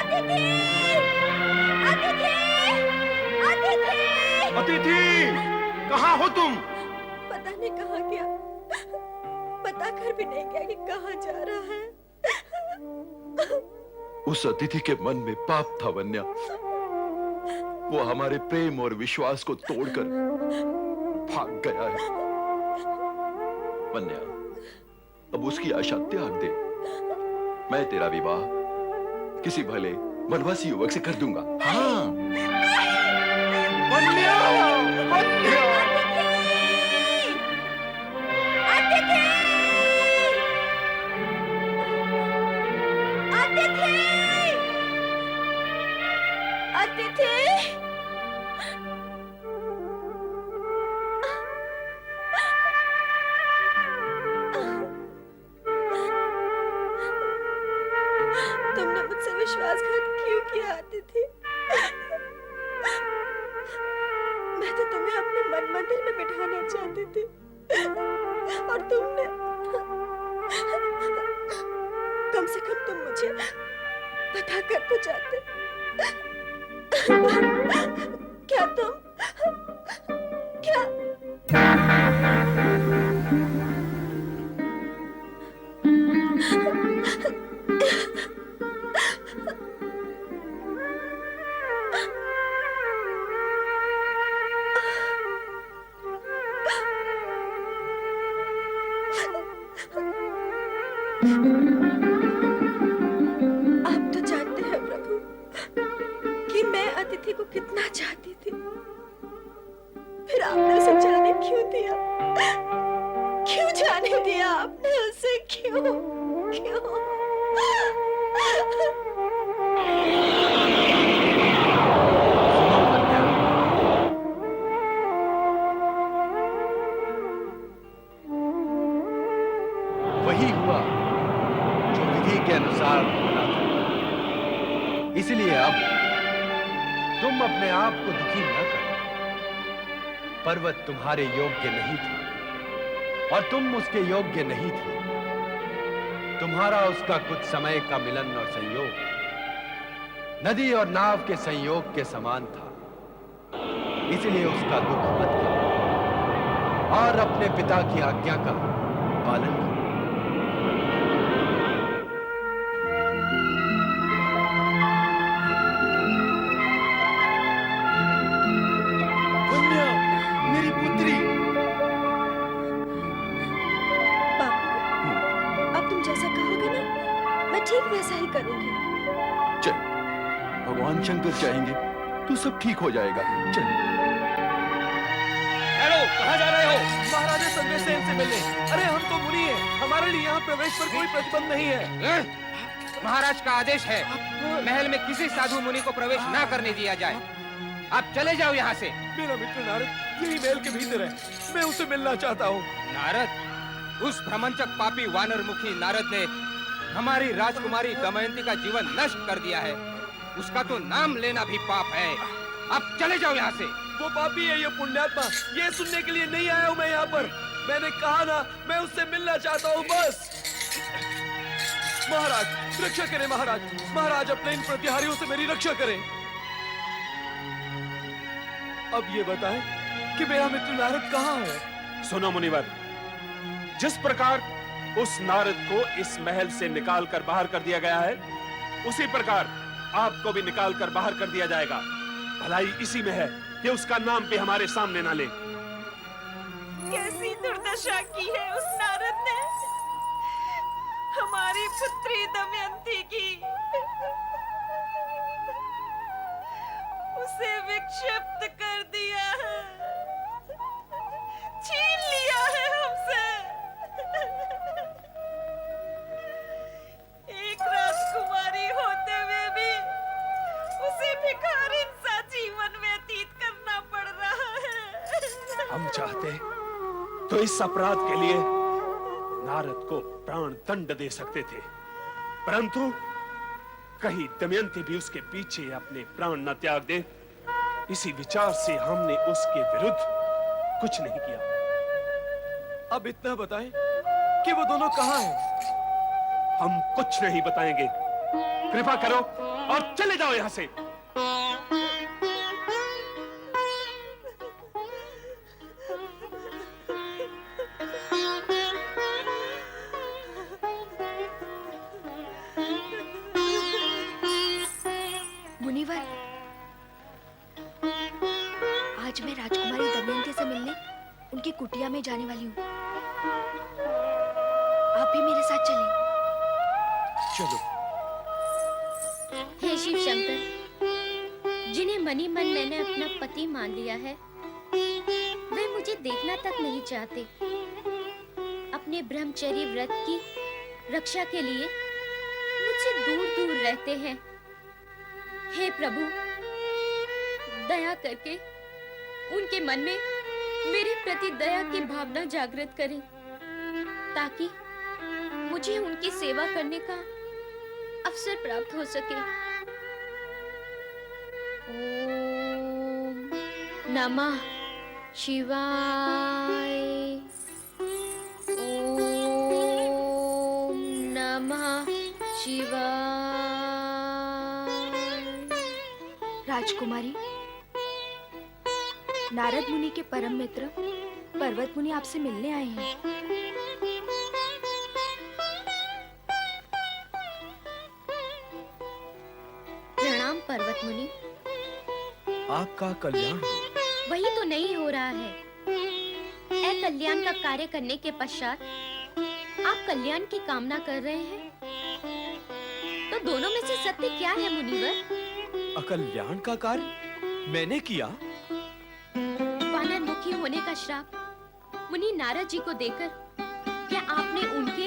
अदिति! अदिति! अदिति! अदिति! कहाँ हो तुम? पता नहीं कहाँ गया, बता कर भी नहीं गया कि कहाँ जा रहा है। उस अतिथि के मन में पाप था वन्या। वो हमारे प्रेम और विश्वास को तोड़कर भाग गया है। वन्या, अब उसकी आशा त्याग दे। मैं तेरा विवाह किसी भले वनवासी युवक से कर दूंगा। हाँ। वन्या! वन्या! अदिति! अदिति! अदिति! तुमने मुझसे विश्वासघात क्यों किया अदिति? मैं तो तुम्हें अपने मन मंदिर में बिठाना चाहती थी और तुमने कम से कम तुम मुझे बता कर तो जाते। क्या तुम क्या आप तो जानते हैं प्रभु कि मैं अतिथि को कितना चाहती थी, फिर आपने उसे जाने क्यों दिया? क्यों जाने दिया आपने उसे? क्यों क्यों? वही हुआ जो विधि के अनुसार होना था। इसलिए अब तुम अपने आप को दुखी न करो। पर्वत तुम्हारे योग्य नहीं था और तुम उसके योग्य नहीं थे। तुम्हारा उसका कुछ समय का मिलन और संयोग नदी और नाव के संयोग के समान था। इसलिए उसका दुख मत करो और अपने पिता की आज्ञा का पालन करो। वन्या, मेरी पुत्री। बापू, अब तुम जैसा कहोगे ना, मैं ठीक वैसा ही करूंगी। चल, भगवान शंकर चाहेंगे तो सब ठीक हो जाएगा। चल। हेलो, कहाँ जा रहे हो? महाराज ने संदेश से इनसे मिलने। अरे हम तो मुनि हैं, हमारे लिए यहाँ प्रवेश पर कोई प्रतिबंध नहीं है। महाराज का आदेश है, महल में किसी साधु मुनि को प्रवेश ना करने दिया जाए। आप चले जाओ यहाँ से। मेरा मित्र नारद यही महल के भीतर है, मैं उसे मिलना चाहता हूँ। नारद, उस भ्रमंचक पापी वानर मुखी नारद ने हमारी राजकुमारी दमयंती का जीवन नष्ट कर दिया है। उसका तो नाम लेना भी पाप है। आप चले जाओ यहाँ से। वो पापी है, ये पुण्यात्मा, ये सुनने के लिए नहीं आया हूँ मैं यहाँ पर। मैंने कहा ना, मैं उससे मिलना चाहता हूँ, बस। महाराज रक्षा करें, महाराज। महाराज अपने इन प्रतिहारियों से मेरी रक्षा करें। अब ये बताएं कि मेरा मित्र नारद कहाँ है? सुनो मुनिवर, जिस प्रकार उस नारद को इस महल से निकाल कर बाहर कर दिया गया है, उसी प्रकार आपको भी निकाल कर बाहर कर दिया जाएगा। भलाई इसी में है कि उसका नाम भी हमारे सामने ना ले। कैसी दुर्दशा की है उस नारद ने हमारी पुत्री दमयंती की। उसे विक्षिप्त कर दिया है, छीन लिया है हमसे। एक राजकुमारी होते हुए भी उसे भिखारिन सा जीवन व्यतीत करना पड़ रहा है। हम चाहते तो इस अपराध के लिए नारद को प्राण दंड दे सकते थे, परंतु कहीं दमयंती भी उसके पीछे अपने प्राण न त्याग दे, इसी विचार से हमने उसके विरुद्ध कुछ नहीं किया। अब इतना बताएं कि वो दोनों कहाँ हैं? हम कुछ नहीं बताएंगे कृपा करो और चले जाओ यहां से। मुनिवर, आज मैं राजकुमारी दमयंती से मिलने उनकी कुटिया में जाने वाली हूँ। आप भी मेरे साथ चलें। चलो। हे शिव शंकर, जिन्हें मनी मन मैंने अपना पति मान लिया है, वे मुझे देखना तक नहीं चाहते। अपने ब्रह्मचर्य व्रत की रक्षा के लिए मुझसे दूर दूर रहते हैं। हे प्रभु, दया करके उनके मन में मेरे प्रति दया की भावना जागृत करें, ताकि मुझे उनकी सेवा करने का अवसर प्राप्त हो सके। ओम नमः शिवाय। ओम नमः शिवाय। राजकुमारी, नारद मुनि के परम मित्र पर्वत मुनि आपसे मिलने आए हैं। प्रणाम पर्वत मुनि। आपका कल्याण हो। वही तो नहीं हो रहा है। कल्याण का कार्य करने के पश्चात आप कल्याण की कामना कर रहे हैं, तो दोनों में से सत्य क्या है मुनिवर? अकल्याण का कार्य मैंने किया? वानर मुखी होने का श्राप मुनि नारद जी को देकर क्या आपने उनके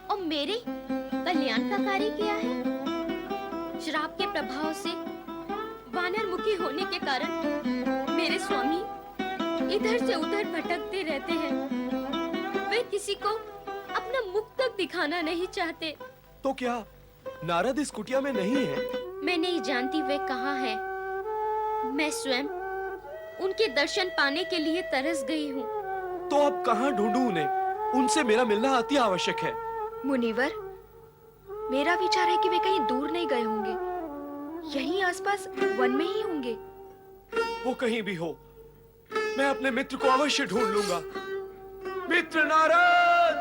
और मेरे कल्याण का कार्य किया है? श्राप के प्रभाव से वानर मुखी होने के कारण मेरे स्वामी इधर से उधर भटकते रहते हैं। वे किसी को अपना मुख तक दिखाना नहीं चाहते। तो क्या नारद इस कुटिया में नहीं है? मैं नहीं जानती वे कहाँ हैं। मैं स्वयं उनके दर्शन पाने के लिए तरस गई हूँ। तो अब कहाँ ढूंढूं उन्हें? उनसे मेरा मिलना अति आवश्यक है। मुनिवर, मेरा विचार है कि वे कहीं दूर नहीं गए होंगे, यहीं आसपास वन में ही होंगे। वो कहीं भी हो, मैं अपने मित्र को अवश्य ढूंढ लूंगा। मित्र नारद,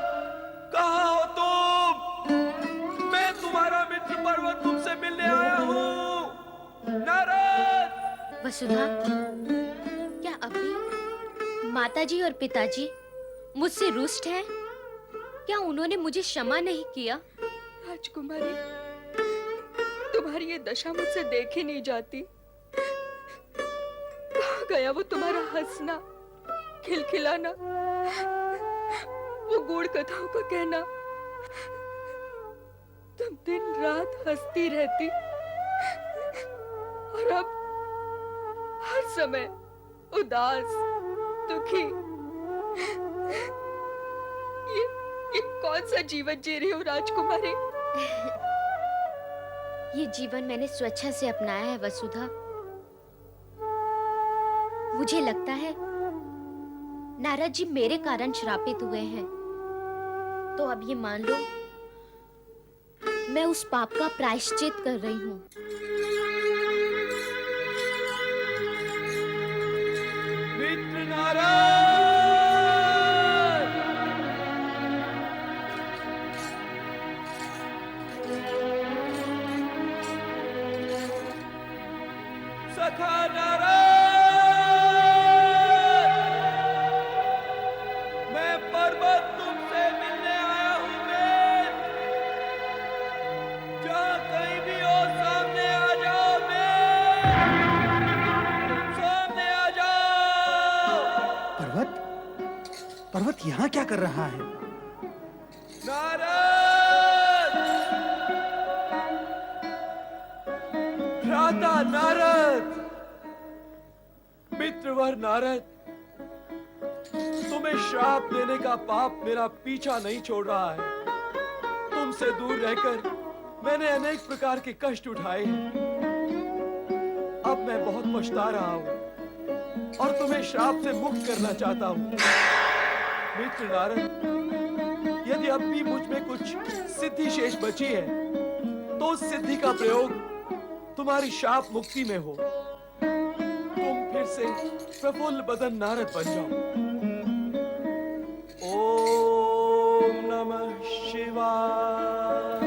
कहाँ हो तुम? मैं तुम्हारा मित्र पर्वत तुमसे मिलने आया हूँ। नारद! वसुधा, क्या अभी माताजी और पिताजी मुझसे रुष्ट हैं? क्या उन्होंने मुझे क्षमा नहीं किया? राजकुमारी, तुम्हारी ये दशा मुझसे देखी नहीं जाती। कहाँ गया वो तुम्हारा हंसना, खिलखिलाना, वो गूढ़ कथाओं का कहना? तुम दिन रात हंसती रहती और अब हर समय उदास, दुखी। ये कौन सा जीवन जी रही हो राजकुमारी? ये जीवन मैंने स्वेच्छा से अपनाया है वसुधा। मुझे लगता है नारद जी मेरे कारण श्रापित हुए हैं। तो अब ये मान लो, मैं उस पाप का प्रायश्चित कर रही हूँ। मित्र नारद! सखा नारद! मैं पर्वत तुमसे मिलने आया हूँ। मैं जहाँ कहीं भी हो, सामने आ जाओ। मैं सामने आ जाओ। पर्वत यहाँ क्या कर रहा है? नारद! भ्राता नारद! मित्रवर नारद, तुम्हें श्राप देने का पाप मेरा पीछा नहीं छोड़ रहा है। तुमसे दूर रहकर मैंने अनेक प्रकार के कष्ट उठाए हैं। अब मैं बहुत पछता रहा हूँ और तुम्हें श्राप से मुक्त करना चाहता हूँ। मित्र नारद, यदि अब भी मुझ में कुछ सिद्धि शेष बची है, तो तो उस सिद्धि का प्रयोग तुम्हारी शाप मुक्ति में हो, तुम फिर से प्रफुल्ल बदन नारद बन जाओ। ओम नमः शिवाय।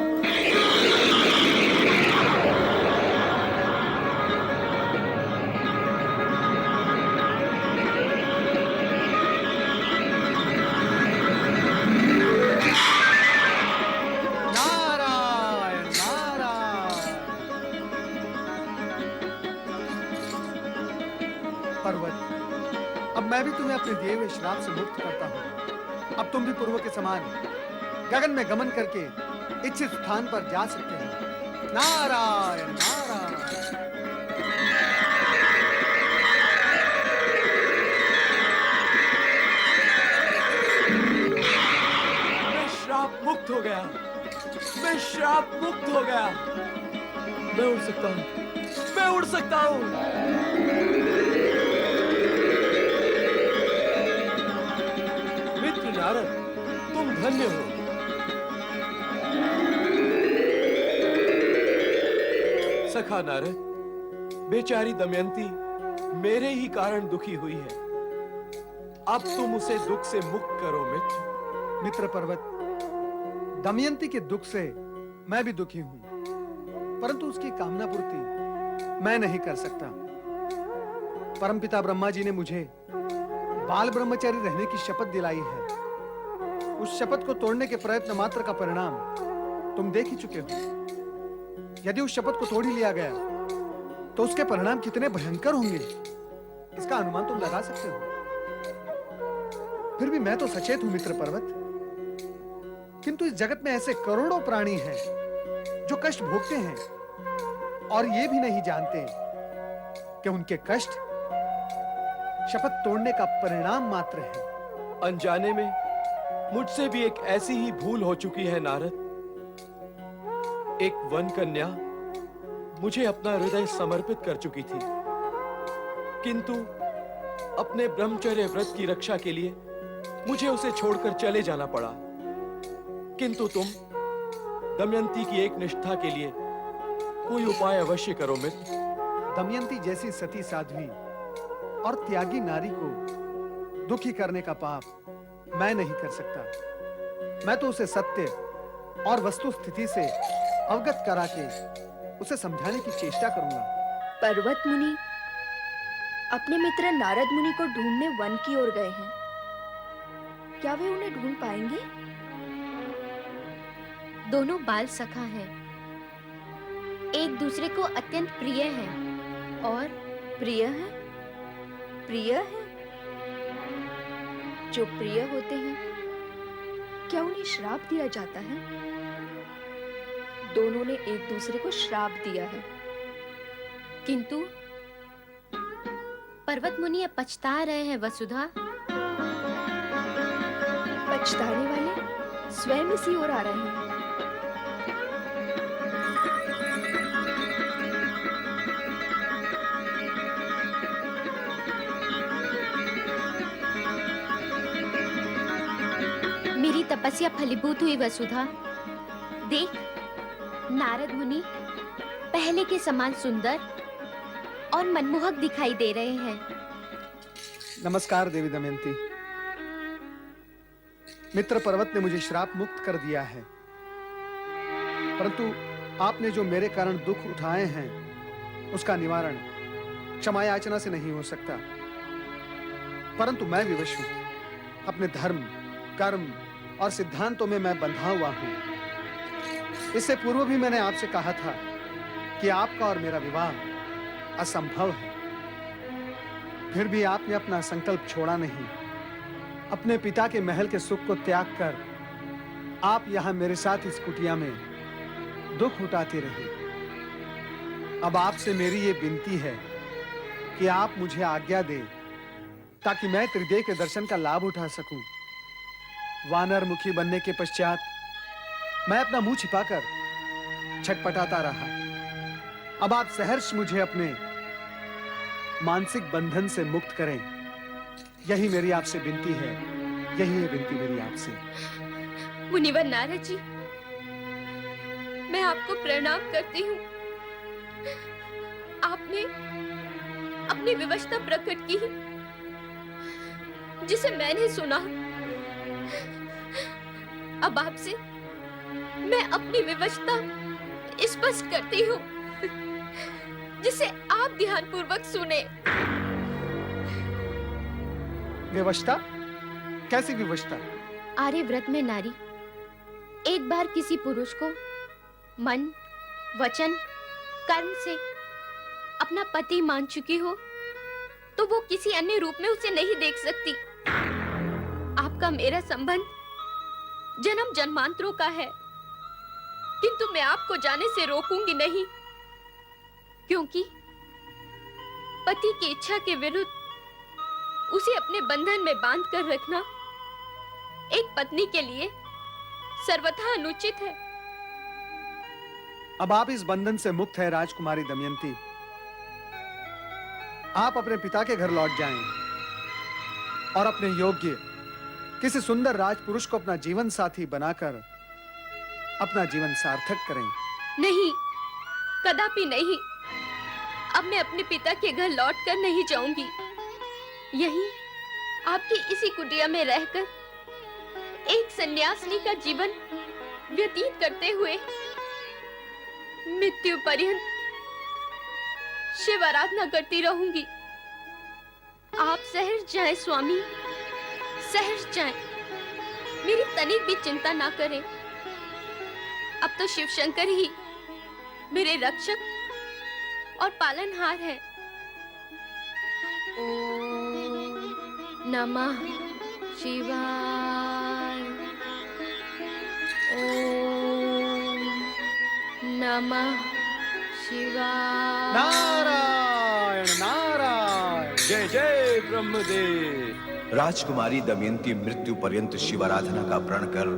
नारायण नारायण। पर्वत, अब मैं भी तुम्हें अपने दिए हुए श्राप से मुक्त करता हूँ। अब तुम भी पूर्व के समान गगन में गमन करके इच्छित स्थान पर जा सकते हो। नारायण नारायण। मैं श्राप मुक्त हो गया, मैं श्राप मुक्त हो गया। मैं उड़ सकता हूँ, मैं उड़ सकता हूँ। मित्र नारद, तुम धन्य हो। सखा नारद, बेचारी दमयंती मेरे ही कारण दुखी हुई है। अब तुम उसे दुख से मुक्त करो मित्र। मित्र पर्वत, दमयंती के दुख से मैं भी दुखी हूं, परंतु उसकी कामना पूर्ति मैं नहीं कर सकता। परमपिता ब्रह्मा जी ने मुझे बाल ब्रह्मचारी रहने की शपथ दिलाई है। उस शपथ को तोड़ने के प्रयत्न मात्र का परिणाम तुम देख ही चुके हो। यदि उस शपथ को तोड़ ही लिया गया तो उसके परिणाम कितने भयंकर होंगे, इसका अनुमान तुम लगा सकते हो। फिर भी मैं तो सचेत हूं मित्र पर्वत, किंतु इस जगत में ऐसे करोड़ों प्राणी हैं जो कष्ट भोगते हैं और ये भी नहीं जानते कि उनके कष्ट शपथ तोड़ने का परिणाम मात्र है। अनजाने में मुझसे भी एक ऐसी ही भूल हो चुकी है नारद। एक वन कन्या मुझे अपना हृदय समर्पित कर चुकी थी, किंतु अपने ब्रह्मचर्य व्रत की रक्षा के लिए मुझे उसे छोड़कर चले जाना पड़ा। किंतु तुम दमयंती की एक निष्ठा के लिए कोई उपाय अवश्य करो मित्र। दमयंती जैसी सती साध्वी और त्यागी नारी को दुखी करने का पाप मैं नहीं कर सकता। मैं तो उसे सत्य और वस्तु स्थिति से अवगत करा के उसे समझाने की चेष्टा करूंगा। पर्वत मुनि अपने मित्र नारद मुनि को ढूंढने वन की ओर गए हैं। क्या वे उन्हें ढूंढ पाएंगे? दोनों बाल सखा हैं, एक दूसरे को अत्यंत प्रिय हैं और प्रिय है, प्रिय है। जो प्रिय होते हैं क्या उन्हें श्राप दिया जाता है? दोनों ने एक दूसरे को श्राप दिया है। किंतु पर्वत मुनि अब पछता रहे हैं वसुधा। पछताने वाले स्वयं इसी ओर आ रहे हैं। मेरी तपस्या फलीभूत हुई वसुधा। देख, नारद मुनि पहले के समान सुंदर और मनमोहक दिखाई दे रहे हैं। नमस्कार देवी दमयंती। मित्र पर्वत ने मुझे श्राप मुक्त कर दिया है, परंतु आपने जो मेरे कारण दुख उठाए हैं उसका निवारण क्षमा याचना से नहीं हो सकता। परंतु मैं विवश हूं, अपने धर्म, कर्म और सिद्धांतों में मैं बंधा हुआ हूं। इससे पूर्व भी मैंने आपसे कहा था कि आपका और मेरा विवाह असंभव है। फिर भी आपने अपना संकल्प छोड़ा नहीं। अपने पिता के महल के सुख को त्याग कर आप यहां मेरे साथ इस कुटिया में दुख उठाते रहे। अब आपसे मेरी ये विनती है कि आप मुझे आज्ञा दें ताकि मैं त्रिदेव के दर्शन का लाभ उठा सकूं। वानर मुखी बनने के पश्चात मैं अपना मुंह छिपाकर छटपटाता रहा। अब आप सहर्ष मुझे अपने मानसिक बंधन से मुक्त करें, यही मेरी आपसे विनती है। यही है विनती मेरी आपसे। मुनिवर नारद जी, मैं आपको प्रणाम करती हूँ। आपने अपनी विवशता प्रकट की, जिसे मैंने सुना। अब आपसे मैं अपनी विवशता स्पष्ट करती हूँ, जिसे आप ध्यानपूर्वक सुने। विवशता? कैसी विवशता? आर्यव्रत में नारी एक बार किसी पुरुष को मन, वचन, कर्म से अपना पति मान चुकी हो, तो वो किसी अन्य रूप में उसे नहीं देख सकती। आपका मेरा संबंध जन्म जन्मांतरों का है, किंतु मैं आपको जाने से रोकूंगी नहीं, क्योंकि पति की इच्छा के विरुद्ध उसे अपने बंधन में बांध कर रखना एक पत्नी के लिए सर्वथा अनुचित है। अब आप इस बंधन से मुक्त है राजकुमारी दमयंती। आप अपने पिता के घर लौट जाएं और अपने योग्य किसी सुंदर राजपुरुष को अपना जीवन साथी बनाकर अपना जीवन सार्थक करें। नहीं, कदापि नहीं। अब मैं अपने पिता के घर लौटकर नहीं जाऊंगी। यहीं आपकी इसी कुटिया में रहकर एक सन्यासिनी का जीवन व्यतीत करते हुए मृत्यु पर्यंत शिव आराधना करती रहूंगी। आप सहर्ष जाएं स्वामी, सहर्ष जाएं। मेरी तनिक भी चिंता ना करें। अब तो शिव शंकर ही मेरे रक्षक और पालनहार है। ओम नमः शिवाय। ओम नमः शिवाय। नारायण नारायण। जय जय ब्रह्मदेव। राजकुमारी दमयंती मृत्यु पर्यंत शिवाराधना का प्रण कर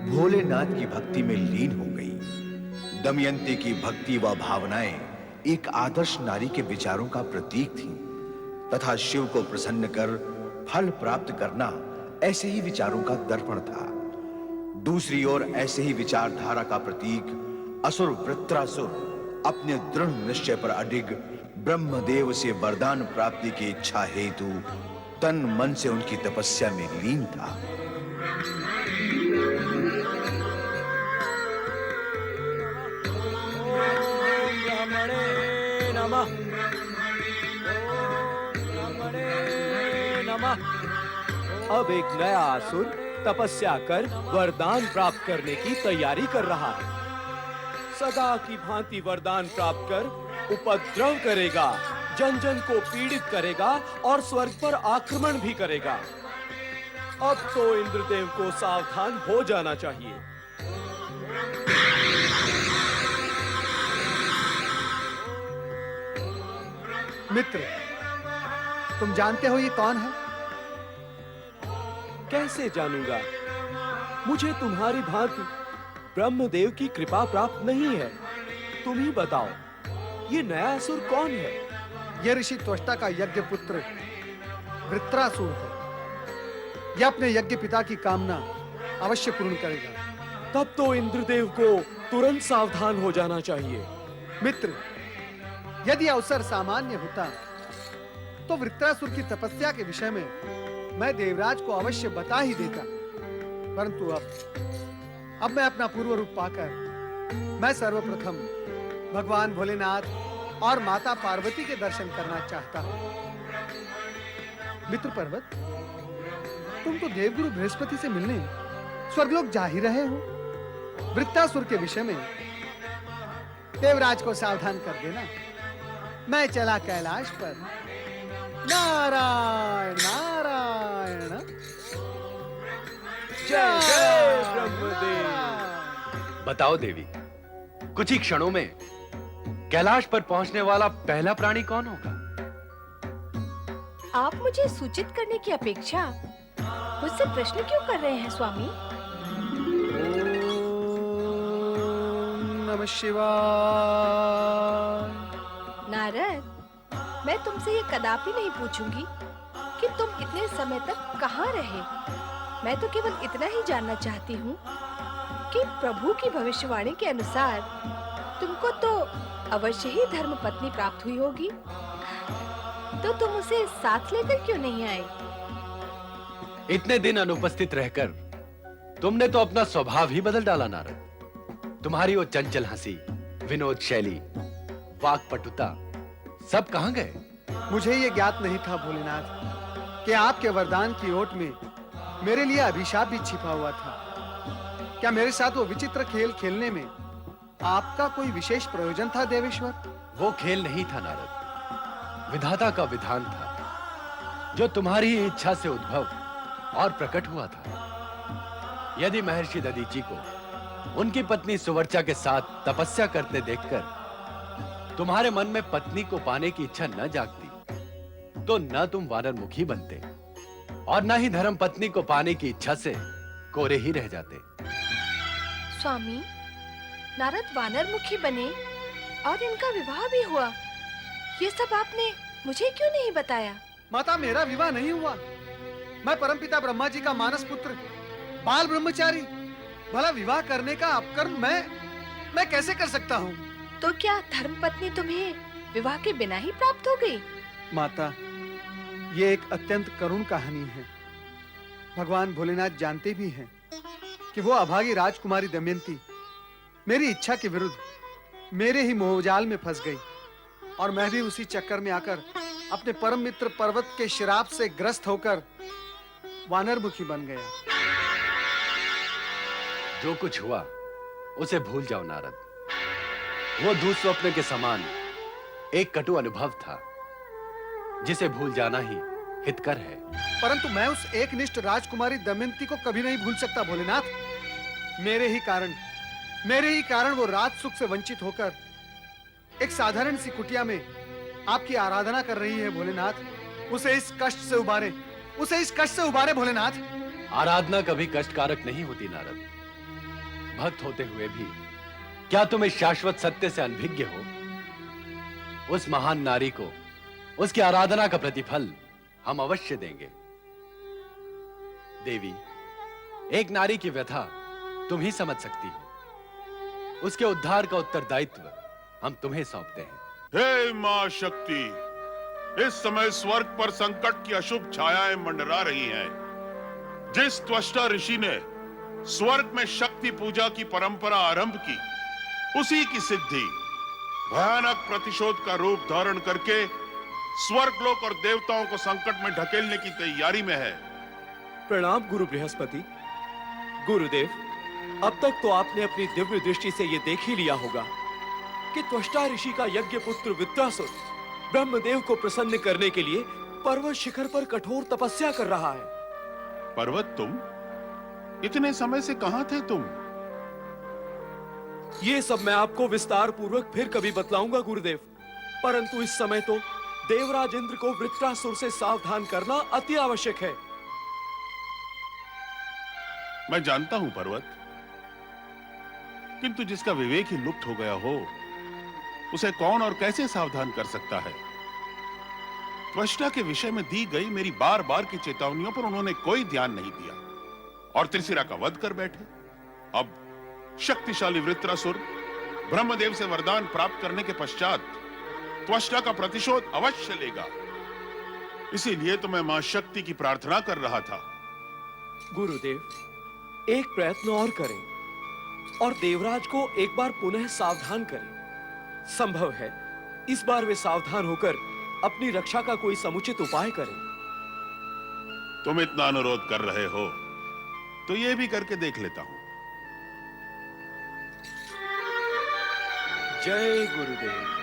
भोलेनाथ की भक्ति में लीन हो गई। दमयंती की भक्ति व भावनाएं एक आदर्श नारी के विचारों का प्रतीक थीं, तथा शिव को प्रसन्न कर फल प्राप्त करना ऐसे ही विचारों का दर्पण था। दूसरी ओर ऐसे ही विचारधारा का प्रतीक असुर वृत्रासुर अपने दृढ़ निश्चय पर अडिग ब्रह्मदेव से वरदान प्राप्ति की इच्छा हेतु तन मन से उनकी तपस्या में लीन था। ओम ब्रह्मणे नमः। ओम ब्रह्मणे नमः। अब एक नया असुर तपस्या कर वरदान प्राप्त करने की तैयारी कर रहा है। सदा की भांति वरदान प्राप्त कर उपद्रव करेगा, जन जन को पीड़ित करेगा और स्वर्ग पर आक्रमण भी करेगा। अब तो इंद्रदेव को सावधान हो जाना चाहिए। मित्र, तुम जानते हो ये कौन है? कैसे जानूंगा? मुझे तुम्हारी भांति ब्रह्मदेव की कृपा प्राप्त नहीं है। तुम ही बताओ, ये नया असुर कौन है? यह ऋषि त्वष्टा का यज्ञ पुत्र वृत्रासुर है। यह अपने यज्ञ पिता की कामना अवश्य पूर्ण करेगा। तब तो इंद्रदेव को तुरंत सावधान हो जाना चाहिए। मित्र, यदि अवसर सामान्य होता तो वृत्रासुर की तपस्या के विषय में मैं देवराज को अवश्य बता ही देता, परंतु अब मैं अपना पूर्व रूप पाकर मैं सर्वप्रथम भगवान भोलेनाथ और माता पार्वती के दर्शन करना चाहता हूं। मित्र पर्वत, तुम तो देवगुरु बृहस्पति से मिलने स्वर्गलोक जा ही रहे हो। वृत्रासुर के विषय में देवराज को सावधान कर देना। मैं चला कैलाश पर। नारायण नारायण। जय जय ब्रह्मदेव। बताओ देवी, कुछ ही क्षणों में कैलाश पर पहुंचने वाला पहला प्राणी कौन होगा? आप मुझे सूचित करने की अपेक्षा मुझसे प्रश्न क्यों कर रहे हैं स्वामी? ओम नमः शिवाय। नारद, मैं तुमसे ये कदापि नहीं पूछूंगी कि तुम इतने समय तक कहाँ रहे। मैं तो केवल इतना ही जानना चाहती हूँ कि प्रभु की भविष्यवाणी के अनुसार तुमको तो अवश्य ही धर्म पत्नी प्राप्त हुई होगी, तो तुम उसे साथ लेकर क्यों नहीं आए? इतने दिन अनुपस्थित रहकर तुमने तो अपना स्वभाव ही बदल डाला नारद। तुम्हारी वो चंचल हंसी, विनोद शैली, वाक्पटुता सब कहां गए? मुझे ये ज्ञात नहीं था भोलेनाथ कि आपके वरदान की ओट में मेरे लिए अभिशाप भी छिपा हुआ था। क्या मेरे साथ वो विचित्र खेल खेलने में आपका कोई विशेष प्रयोजन था देवेश्वर? वो खेल नहीं था नारद, विधाता का विधान था जो तुम्हारी ही इच्छा से उद्भव और प्रकट हुआ था। यदि महर्षि दधीची को उनकी पत्नी सुवर्चा के साथ तपस्या करते देखकर तुम्हारे मन में पत्नी को पाने की इच्छा न जागती, तो न तुम वानरमुखी बनते और न ही धर्म पत्नी को पाने की इच्छा से कोरे ही रह जाते। स्वामी, नारद वानरमुखी बने और इनका विवाह भी हुआ, ये सब आपने मुझे क्यों नहीं बताया? माता, मेरा विवाह नहीं हुआ। मैं परमपिता ब्रह्मा जी का मानस पुत्र, बाल ब्रह्मचारी। भला विवाह करने का अपकर्म मैं कैसे कर सकता हूँ? तो क्या धर्मपत्नी तुम्हें विवाह के बिना ही प्राप्त हो गई? माता, ये एक अत्यंत करुण कहानी है। भगवान भोलेनाथ जानते भी हैं कि वो अभागी राजकुमारी दमयंती मेरी इच्छा के विरुद्ध मेरे ही मोहजाल में फंस गई, और मैं भी उसी चक्कर में आकर अपने परम मित्र पर्वत के श्राप से ग्रस्त होकर वानरमुखी बन गया। जो कुछ हुआ उसे भूल जाओ नारद। वो दुःस्वप्न के समान एक कटु अनुभव था जिसे भूल जाना ही हितकर है। परंतु मैं उस एकनिष्ठ राजकुमारी दमयंती को कभी नहीं भूल सकता भोलेनाथ। मेरे ही कारण वो राज सुख से वंचित होकर एक साधारण सी कुटिया में आपकी आराधना कर रही है भोलेनाथ। उसे इस कष्ट से उबारे भोलेनाथ। आराधना कभी कष्टकारक नहीं होती नारद। भक्त होते हुए भी क्या तुम इस शाश्वत सत्य से अनभिज्ञ हो? उस महान नारी को उसकी आराधना का प्रतिफल हम अवश्य देंगे। देवी, एक नारी की व्यथा तुम ही समझ सकती हो। उसके उद्धार का उत्तरदायित्व हम तुम्हें सौंपते हैं। हे मां शक्ति, इस समय स्वर्ग पर संकट की अशुभ छायाएं मंडरा रही हैं। जिस त्वष्टा ऋषि ने स्वर्ग में शक्ति पूजा की परंपरा आरंभ की, उसी की सिद्धि भयानक प्रतिशोध का रूप धारण करके स्वर्गलोक और देवताओं को संकट में ढकेलने की तैयारी में है। प्रणाम गुरु बृहस्पति। गुरुदेव, अब तक तो आपने अपनी दिव्य दृष्टि से ये देख ही लिया होगा कि त्वष्टा ऋषि का यज्ञ पुत्र वित्रासुर ब्रह्मदेव को प्रसन्न करने के लिए पर्वत शिखर पर कठोर तपस्या कर रहा है। पर्वत, तुम इतने समय से कहां थे तुम? ये सब मैं आपको विस्तार पूर्वक फिर कभी बतलाऊंगा गुरुदेव, परंतु इस समय तो देवराज इंद्र को वृत्रासुर से सावधान करना अति आवश्यक है। मैं जानता हूं पर्वत, किंतु जिसका विवेक ही लुप्त हो गया हो, उसे कौन और कैसे सावधान कर सकता है? त्वष्टा के विषय में दी गई मेरी बार बार की चेतावनियों पर उन्होंने कोई ध्यान नहीं दिया और त्रिशिरा का वध कर बैठे। अब शक्तिशाली वृत्रासुर ब्रह्मदेव से वरदान प्राप्त करने के पश्चात त्वष्टा का प्रतिशोध अवश्य लेगा। इसीलिए तो मैं मां शक्ति की प्रार्थना कर रहा था। गुरुदेव, एक प्रयत्न और करें और देवराज को एक बार पुनः सावधान करें। संभव है इस बार वे सावधान होकर अपनी रक्षा का कोई समुचित उपाय करें। तुम इतना अनुरोध कर रहे हो तो ये भी करके देख लेता हूं। जय गुरुदेव।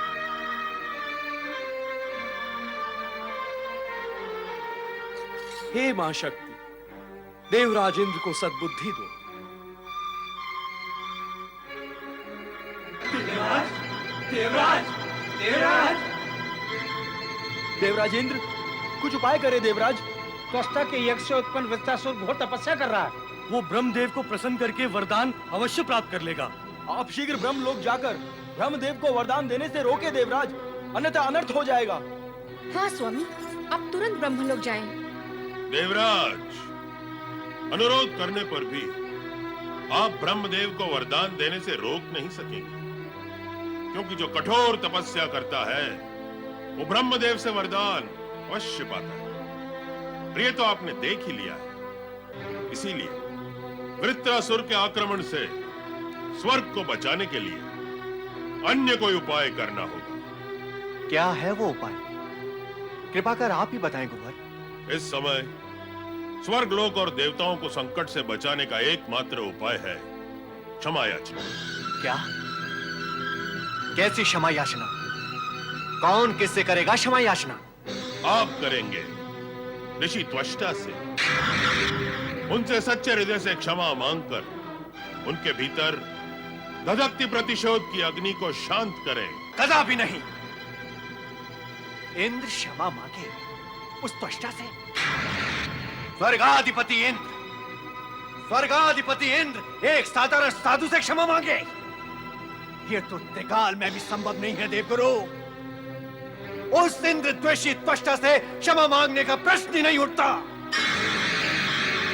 हे मां शक्ति, देवराज इंद्र को सद्बुद्धि दो। देवराज, देवराज, देवराज, देवराज इंद्र, कुछ उपाय करे देवराज। त्वष्टा के यज्ञ से उत्पन्न वृत्रासुर घोर तपस्या कर रहा है। वो ब्रह्मदेव को प्रसन्न करके वरदान अवश्य प्राप्त कर लेगा। आप शीघ्र ब्रह्मलोक जाकर ब्रह्मदेव को वरदान देने से रोके देवराज, अन्यथा अनर्थ हो जाएगा। हाँ स्वामी, आप तुरंत ब्रह्मलोक जाएं। देवराज, अनुरोध करने पर भी आप ब्रह्मदेव को वरदान देने से रोक नहीं सकेंगे, क्योंकि जो कठोर तपस्या करता है वो ब्रह्मदेव से वरदान अवश्य पाता है। और ये तो आपने देख ही लिया है। इसीलिए वृत्रासुर के आक्रमण से स्वर्ग को बचाने के लिए अन्य कोई उपाय करना होगा। क्या है वो उपाय? कृपा कर आप ही बताएं गुरुवर। इस समय स्वर्गलोक और देवताओं को संकट से बचाने का एकमात्र उपाय है क्षमा याचना। क्या? कैसी क्षमा याचना? कौन किससे करेगा क्षमा याचना? आप करेंगे ऋषि त्वष्टा से। उनसे सच्चे हृदय से क्षमा मांगकर उनके भीतर धधकती प्रतिशोध की अग्नि को शांत करें। कदापि नहीं। इंद्र क्षमा मांगे उस त्वष्टा से? स्वर्गाधिपति इंद्र एक साधारण साधु से क्षमा मांगे? ये तो त्रिकाल में भी संभव नहीं है देवगुरु। उस इंद्र द्वेषी त्वष्टा से क्षमा मांगने का प्रश्न ही नहीं उठता।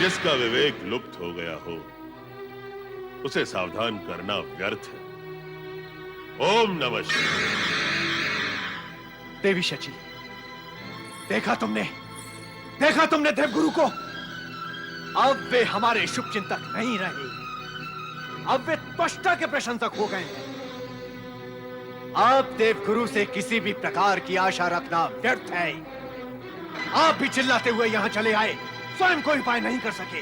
जिसका विवेक लुप्त हो गया हो उसे सावधान करना व्यर्थ है। ओम नमः शिवाय। देवी शची, देखा तुमने देवगुरु को? अब वे हमारे शुभ चिंतक नहीं रहे, अब वे त्वष्टा के प्रशंसक हो गए हैं। अब देवगुरु से किसी भी प्रकार की आशा रखना व्यर्थ है। आप भी चिल्लाते हुए यहाँ चले आए, स्वयं कोई उपाय नहीं कर सके।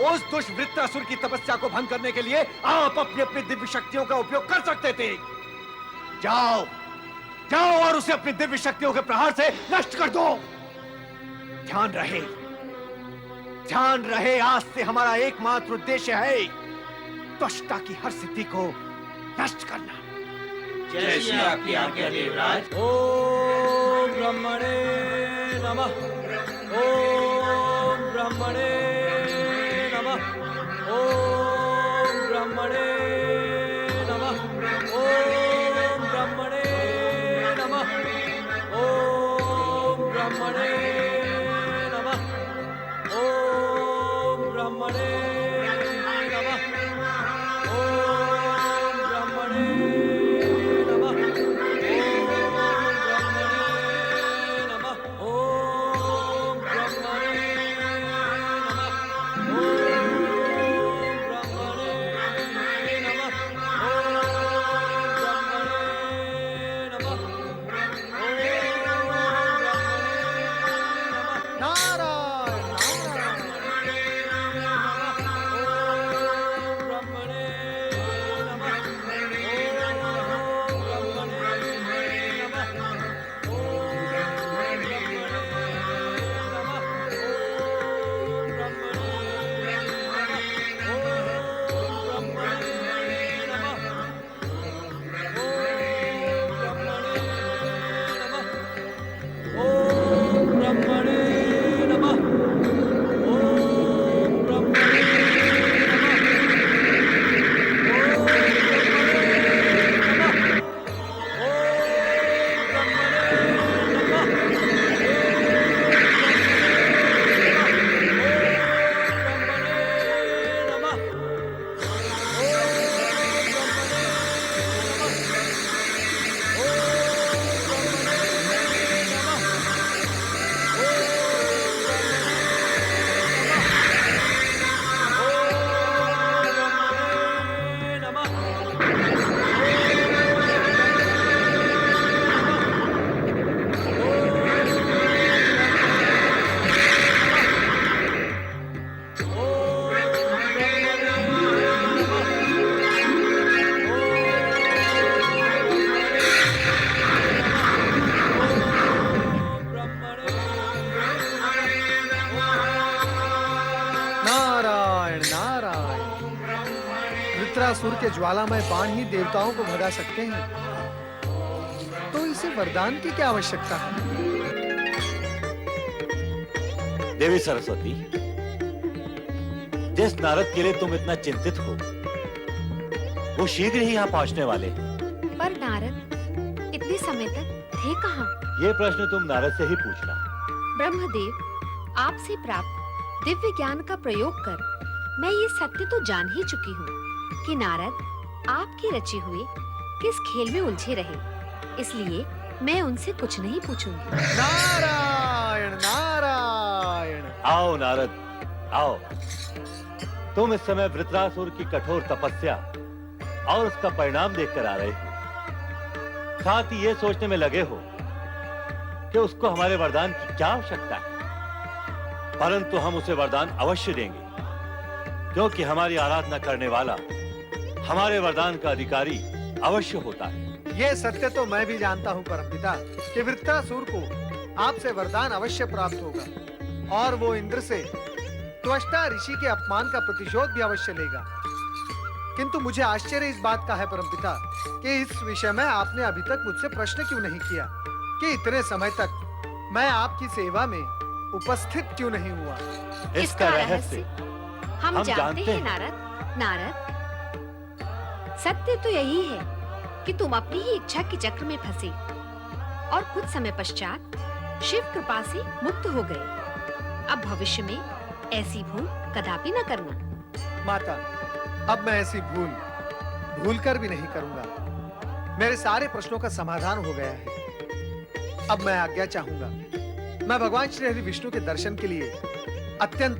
उस दुष्ट वृत्रासुर की तपस्या को भंग करने के लिए आप अपनी अपनी दिव्य शक्तियों का उपयोग कर सकते थे। जाओ और उसे अपनी दिव्य शक्तियों के प्रहार से नष्ट कर दो। ध्यान रहे, आज से हमारा एकमात्र उद्देश्य है त्वष्टा की हर सिद्धि को नष्ट करना। जैसी आपकी आज्ञा देवराज। ओम ब्रह्मणे नमः। ओम ब्रह्मणे नमः। ओम ब्रह्मणे नमः। ओम ब्रह्मणे नमः। ओम ब्रह्मणे नमः। ओम ब्रह्मणे नमः। ओम ब्रह्मणे वृत्रासुर के ज्वालामय बाण ही देवताओं को भगा सकते हैं, तो इसे वरदान की क्या आवश्यकता है? देवी सरस्वती, जिस नारद के लिए तुम इतना चिंतित हो वो शीघ्र ही यहाँ पहुँचने वाले हैं। पर नारद इतने समय तक थे कहाँ? ये प्रश्न तुम नारद से ही पूछना। ब्रह्मदेव आपसे प्राप्त दिव्य ज्ञान का प्रयोग कर मैं ये सत्य तो जान ही चुकी हूँ कि नारद आपकी रची हुई किस खेल में उलझे रहे, इसलिए मैं उनसे कुछ नहीं पूछूंगी। नारायण नारायण। आओ नारद, आओ। तुम इस समय वृत्रासुर की कठोर तपस्या और उसका परिणाम देखकर आ रहे हो, साथ ही ये सोचने में लगे हो कि उसको हमारे वरदान की क्या आवश्यकता है। परंतु हम उसे वरदान अवश्य देंगे, क्योंकि हमारी आराधना करने वाला हमारे वरदान का अधिकारी अवश्य होता है। ये सत्य तो मैं भी जानता हूँ परमपिता कि वृत्रासुर को आपसे वरदान अवश्य प्राप्त होगा और वो इंद्र से त्वष्टा ऋषि के अपमान का प्रतिशोध भी अवश्य लेगा। किंतु मुझे आश्चर्य इस बात का है परमपिता कि इस विषय में आपने अभी तक मुझसे प्रश्न क्यों नहीं किया कि इतने समय तक मैं आपकी सेवा में उपस्थित क्यों नहीं हुआ। इसका रहस्य हम हम जानते जानते हैं हैं। नारद। नारद, सत्य तो यही है कि तुम अपनी ही इच्छा के चक्र में फंसे और कुछ समय पश्चात शिव कृपा से मुक्त हो गए। अब भविष्य में ऐसी भूल कदापि न करना। माता, अब मैं ऐसी भूल कर भी नहीं करूंगा। मेरे सारे प्रश्नों का समाधान हो गया है। अब मैं आज्ञा चाहूंगा। मैं भगवान श्री हरि विष्णु के दर्शन के लिए अत्यंत